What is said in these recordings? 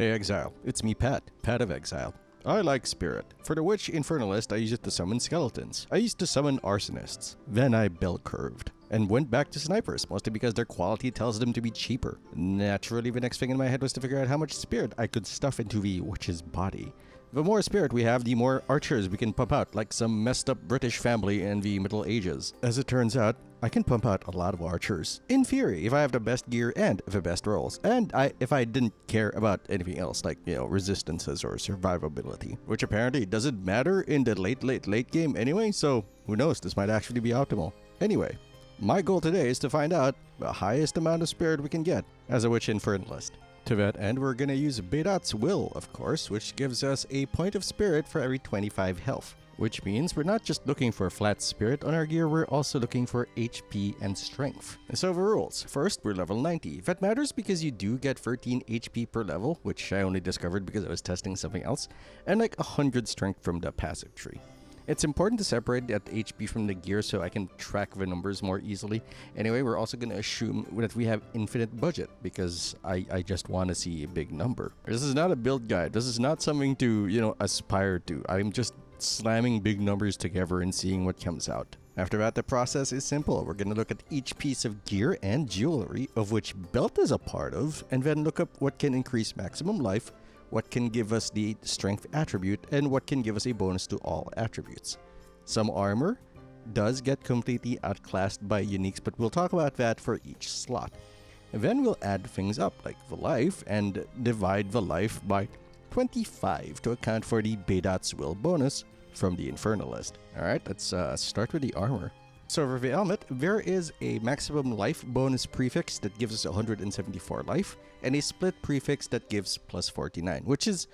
Hey Exile, it's me Pat of Exile. I like Spirit. For the Witch Infernalist, I use it to summon skeletons. I used to summon arsonists. Then I bell curved and went back to snipers, mostly because their quality tells them to be cheaper. Naturally, the next thing in my head was to figure out how much Spirit I could stuff into the Witch's body. The more Spirit we have, the more archers we can pump out, like some messed up British family in the Middle Ages. As it turns out, I can pump out a lot of archers. In theory, if I have the best gear and the best rolls. And if I didn't care about anything else, like, resistances or survivability. Which apparently doesn't matter in the late game anyway, so who knows, this might actually be optimal. Anyway, my goal today is to find out the highest amount of Spirit we can get as a Witch Infernalist. To that end, we're gonna use Bedat's Will, of course, which gives us a point of Spirit for every 25 health. Which means we're not just looking for flat Spirit on our gear, we're also looking for HP and Strength. So the rules. First, we're level 90. That matters because you do get 13 HP per level, which I only discovered because I was testing something else, and like 100 Strength from the passive tree. It's important to separate that HP from the gear so I can track the numbers more easily. Anyway, we're also going to assume that we have infinite budget because I just want to see a big number. This is not a build guide. This is not something to, aspire to. I'm just slamming big numbers together and seeing what comes out. After that, the process is simple. We're going to look at each piece of gear and jewelry, of which belt is a part of, and then look up what can increase maximum life, what can give us the strength attribute, and what can give us a bonus to all attributes. Some armor does get completely outclassed by uniques, but we'll talk about that for each slot. And then we'll add things up, like the life, and divide the life by 25 to account for the Bedat's Will bonus from the Infernalist. Alright, let's start with the armor. So for the helmet, there is a maximum life bonus prefix that gives us 174 life, and a split prefix that gives plus 49, which is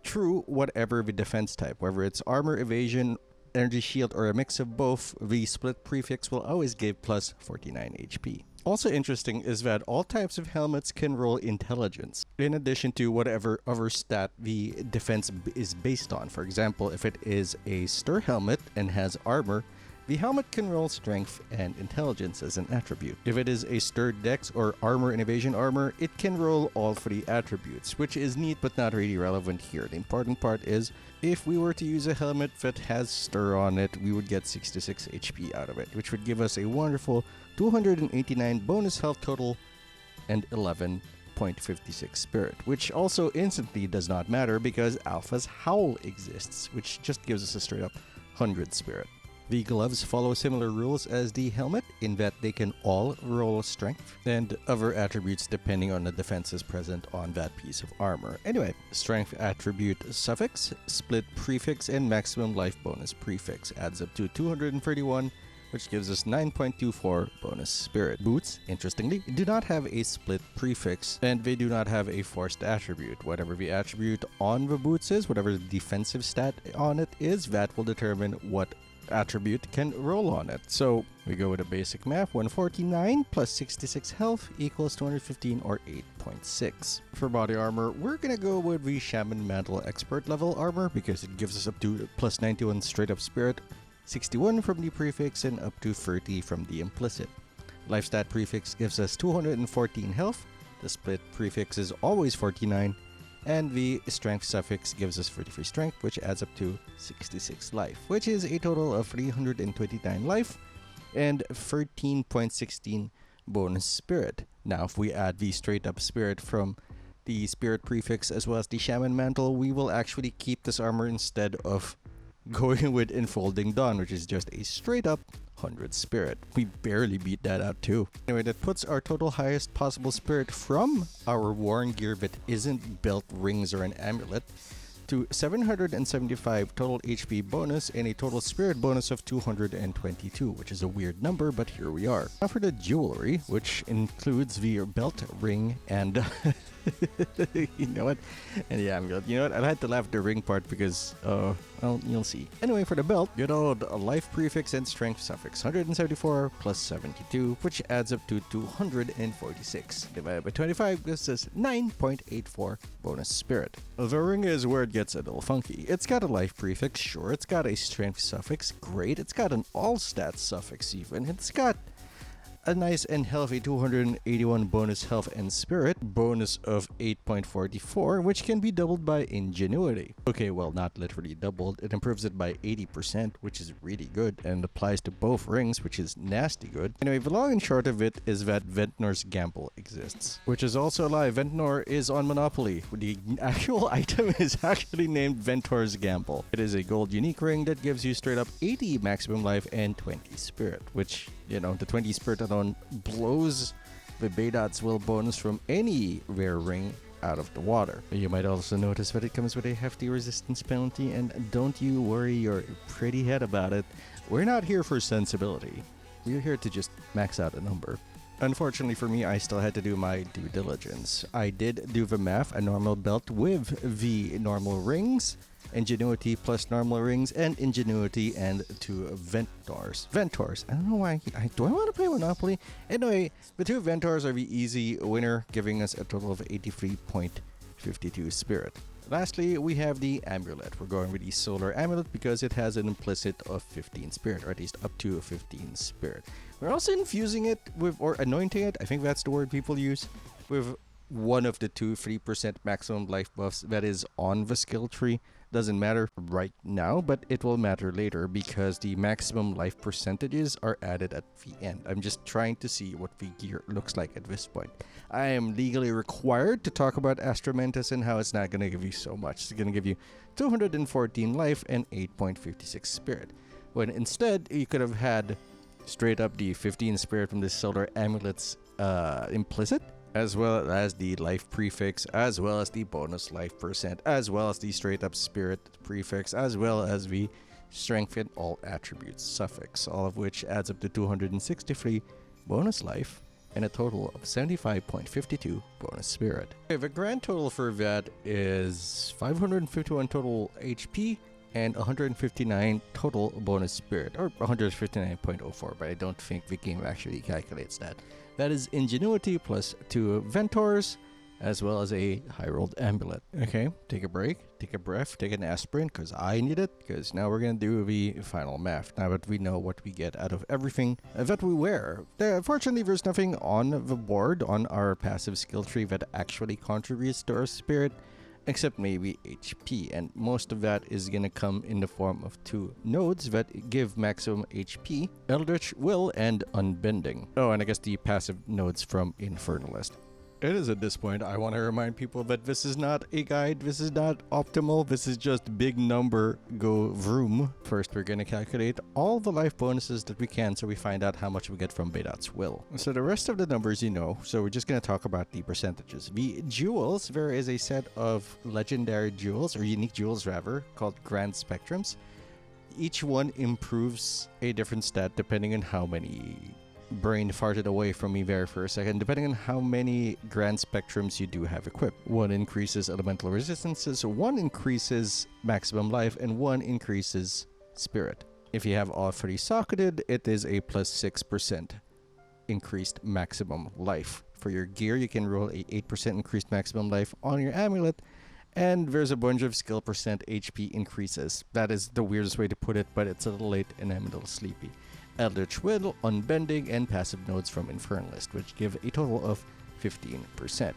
true whatever the defense type, whether it's armor, evasion, energy shield, or a mix of both. The split prefix will always give plus 49 HP. Also interesting is that all types of helmets can roll intelligence, in addition to whatever other stat the defense is based on. For example, if it is a stir helmet and has armor, the helmet can roll strength and intelligence as an attribute. If it is a stirred dex or armor and evasion armor, it can roll all three attributes, which is neat but not really relevant here. The important part is, if we were to use a helmet that has stir on it, we would get 66 HP out of it, which would give us a wonderful 289 bonus health total and 11.56 Spirit, which also instantly does not matter because Alpha's Howl exists, which just gives us a straight up 100 Spirit. The gloves follow similar rules as the helmet in that they can all roll strength and other attributes depending on the defenses present on that piece of armor. Anyway, strength attribute suffix, split prefix, and maximum life bonus prefix adds up to 231, which gives us 9.24 bonus Spirit. Boots, interestingly, do not have a split prefix, and they do not have a forced attribute. Whatever the attribute on the boots is, whatever the defensive stat on it is, that will determine what attribute can roll on it. So we go with a basic math. 149 plus 66 health equals 215 or 8.6. For body armor, we're gonna go with the Shaman Mantle expert level armor because it gives us up to plus 91 straight up Spirit, 61 from the prefix, and up to 30 from the implicit. Life stat prefix gives us 214 health. The split prefix is always 49. And the strength suffix gives us 33 strength, which adds up to 66 life, which is a total of 329 life and 13.16 bonus Spirit. Now, if we add the straight up Spirit from the Spirit prefix as well as the Shaman Mantle, we will actually keep this armor instead of going with Enfolding Dawn, which is just a straight up 100 Spirit. We barely beat that out too. Anyway, that puts our total highest possible Spirit from our worn gear that isn't belt, rings, or an amulet to 775 total HP bonus and a total Spirit bonus of 222, which is a weird number, but here we are. Now for the jewelry, which includes the belt, ring, and you know what? And yeah, you know what? I had to laugh at the ring part because, well, you'll see. Anyway, for the belt, a life prefix and strength suffix. 174 plus 72, which adds up to 246. Divided by 25, this is 9.84 bonus Spirit. The ring is where it gets a little funky. It's got a life prefix, sure. It's got a strength suffix, great. It's got an all stats suffix even. It's got a nice and healthy 281 bonus health and spirit, bonus of 8.44, which can be doubled by ingenuity. Okay, well, not literally doubled. It improves it by 80%, which is really good, and applies to both rings, which is nasty good. Anyway, the long and short of it is that Ventnor's Gamble exists, which is also a lie. Ventnor is on Monopoly. The actual item is actually named Ventor's Gamble. It is a gold unique ring that gives you straight up 80 maximum life and 20 spirit, which, you know, the 20 spirit alone blows the Beidot's Will bonus from any rare ring out of the water. You might also notice that it comes with a hefty resistance penalty, and don't you worry your pretty head about it. We're not here for sensibility. We're here to just max out a number. Unfortunately for me, I still had to do my due diligence. I did do the math, a normal belt with the normal rings, ingenuity plus normal rings, and ingenuity and 2 Ventors. Ventors. I don't know why. Do I want to play Monopoly? Anyway, the 2 Ventors are the easy winner, giving us a total of 83.52 spirit. Lastly, we have the amulet. We're going with the solar amulet because it has an implicit of 15 spirit, or at least up to 15 spirit. We're also infusing it with, or anointing it, I think that's the word people use, with one of the 3% maximum life buffs that is on the skill tree. Doesn't matter right now, but it will matter later because the maximum life percentages are added at the end. I'm just trying to see what the gear looks like at this point. I am legally required to talk about Astromantis and how it's not going to give you so much. It's going to give you 214 life and 8.56 spirit. When instead, you could have had straight up the 15 spirit from the solar amulets implicit, as well as the life prefix, as well as the bonus life percent, as well as the straight up spirit prefix, as well as the strength in all attributes suffix, all of which adds up to 263 bonus life and a total of 75.52 bonus spirit. Okay, the grand total for that is 551 total HP and 159 total bonus spirit, or 159.04, but I don't think the game actually calculates that. That is ingenuity plus 2 Ventors, as well as a high rolled amulet. Okay, take a break, take a breath, take an aspirin, because I need it, because now we're going to do the final math, now that we know what we get out of everything that we wear. Fortunately, there's nothing on the board on our passive skill tree that actually contributes to our spirit, except maybe HP, and most of that is gonna come in the form of 2 nodes that give maximum HP, Eldritch Will and Unbending. Oh, and I guess the passive nodes from Infernalist. It is at this point I want to remind people that this is not a guide, this is not optimal, this is just big number go vroom. First we're going to calculate all the life bonuses that we can so we find out how much we get from Beidot's Will. So the rest of the numbers you know, so we're just going to talk about the percentages. The jewels, there is a set of legendary jewels, or unique jewels rather, called Grand Spectrums. Each one improves a different stat depending on how many... Brain farted away from me there for a second. Depending on how many grand spectrums you do have equipped. 1 increases elemental resistances, 1 increases maximum life, and 1 increases spirit. If you have all 3 socketed, it is a plus 6% increased maximum life. For your gear, you can roll a 8% increased maximum life on your amulet, and there's a bunch of skill percent HP increases. That is the weirdest way to put it, but it's a little late and I'm a little sleepy. Eldritch Will, Unbending, and passive nodes from Infernalist, which give a total of 15%.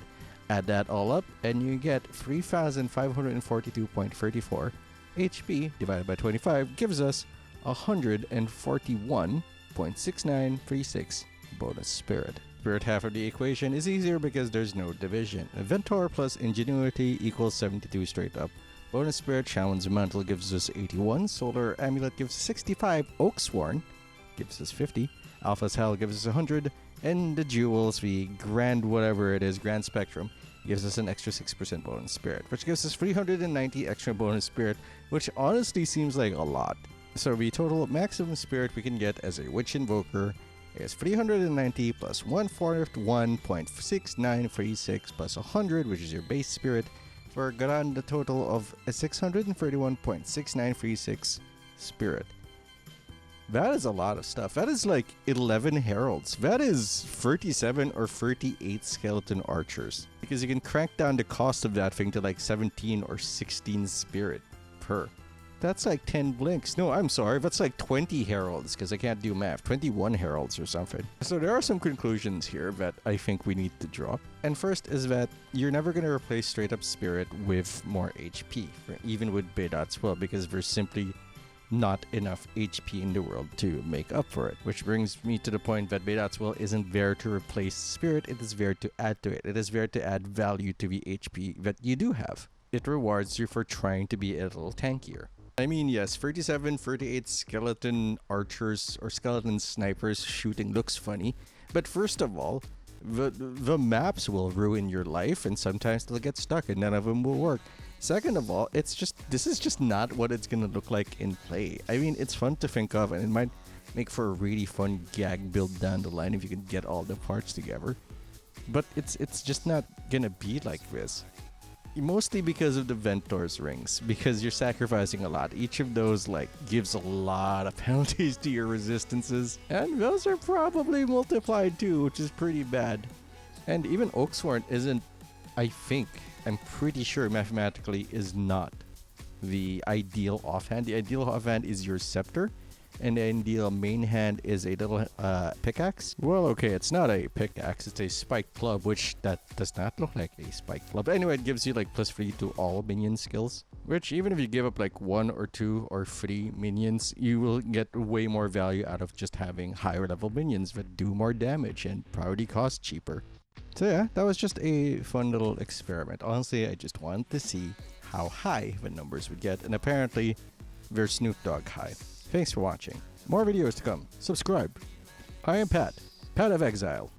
Add that all up, and you get 3,542.34 HP divided by 25 gives us 141.6936 bonus spirit. Spirit half of the equation is easier because there's no division. Ventor plus Ingenuity equals 72 straight up. Bonus spirit, Shaman's Mantle gives us 81, Solar Amulet gives 65, Oaksworn gives us 50, Alpha's Hell gives us 100, and the jewels, the grand whatever it is, Grand Spectrum, gives us an extra 6% bonus spirit, which gives us 390 extra bonus spirit, which honestly seems like a lot. So the total maximum spirit we can get as a Witch Invoker is 390 plus 141.6936 plus 100, which is your base spirit, for a grand total of 631.6936 spirit. That is a lot of stuff. That is like 11 heralds. That is 37 or 38 skeleton archers. Because you can crank down the cost of that thing to like 17 or 16 spirit per. That's like 10 blinks. No, I'm sorry. That's like 20 heralds because I can't do math. 21 heralds or something. So there are some conclusions here that I think we need to draw. And first is that you're never going to replace straight up spirit with more HP, even with Bedat's Will, because there's simply not enough HP in the world to make up for it. Which brings me to the point that Bedat's Will isn't there to replace spirit, it is there to add to it. It is there to add value to the HP that you do have. It rewards you for trying to be a little tankier. I mean, yes, 37, 38 skeleton archers or skeleton snipers shooting looks funny, but first of all, the maps will ruin your life and sometimes they'll get stuck and none of them will work. Second of all, this is just not what it's gonna look like in play. I mean, it's fun to think of and it might make for a really fun gag build down the line if you can get all the parts together. But it's just not gonna be like this. Mostly because of the Ventor's rings, because you're sacrificing a lot. Each of those like gives a lot of penalties to your resistances, and those are probably multiplied too, which is pretty bad. And even Oaksworn isn't, I'm pretty sure mathematically is not the ideal offhand. The ideal offhand is your scepter, and the ideal main hand is a little pickaxe. Well, okay, it's not a pickaxe, it's a spiked club, which that does not look like a spiked club. Anyway, it gives you like +3 to all minion skills, which even if you give up like 1 or 2 or 3 minions, you will get way more value out of just having higher level minions that do more damage and probably cost cheaper. So yeah, that was just a fun little experiment. Honestly, I just wanted to see how high the numbers would get, and apparently they're Snoop Dogg high. Thanks for watching. More videos to come. Subscribe. I am Pat of Exile.